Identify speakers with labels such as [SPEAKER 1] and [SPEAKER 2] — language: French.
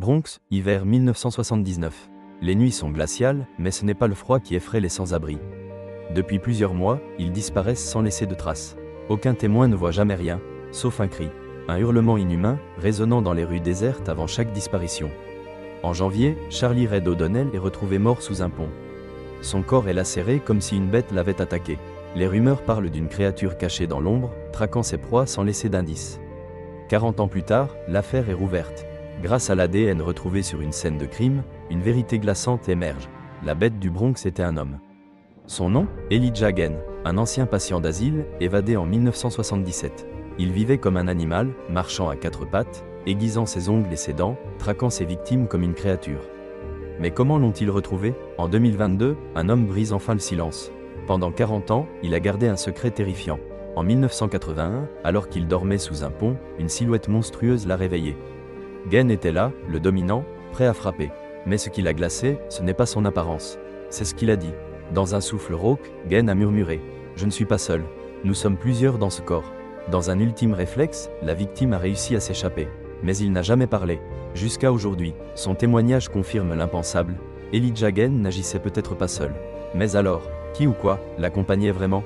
[SPEAKER 1] Bronx, hiver 1979. Les nuits sont glaciales, mais ce n'est pas le froid qui effraie les sans-abri. Depuis plusieurs mois, ils disparaissent sans laisser de traces. Aucun témoin ne voit jamais rien, sauf un cri, un hurlement inhumain, résonnant dans les rues désertes avant chaque disparition. En janvier, Charlie Red O'Donnell est retrouvé mort sous un pont. Son corps est lacéré comme si une bête l'avait attaqué. Les rumeurs parlent d'une créature cachée dans l'ombre, traquant ses proies sans laisser d'indices. 40 ans plus tard, l'affaire est rouverte. Grâce à l'ADN retrouvé sur une scène de crime, une vérité glaçante émerge. La bête du Bronx était un homme. Son nom, Elijah Gaines, un ancien patient d'asile, évadé en 1977. Il vivait comme un animal, marchant à quatre pattes, aiguisant ses ongles et ses dents, traquant ses victimes comme une créature. Mais comment l'ont-ils retrouvé? En 2022, un homme brise enfin le silence. Pendant 40 ans, il a gardé un secret terrifiant. En 1981, alors qu'il dormait sous un pont, une silhouette monstrueuse l'a réveillé. Gaines était là, le dominant, prêt à frapper. Mais ce qui l'a glacé, ce n'est pas son apparence. C'est ce qu'il a dit. Dans un souffle rauque, Gaines a murmuré « Je ne suis pas seul. Nous sommes plusieurs dans ce corps ». Dans un ultime réflexe, la victime a réussi à s'échapper. Mais il n'a jamais parlé. Jusqu'à aujourd'hui, son témoignage confirme l'impensable. Elijah Gaines n'agissait peut-être pas seul. Mais alors, qui ou quoi l'accompagnait vraiment ?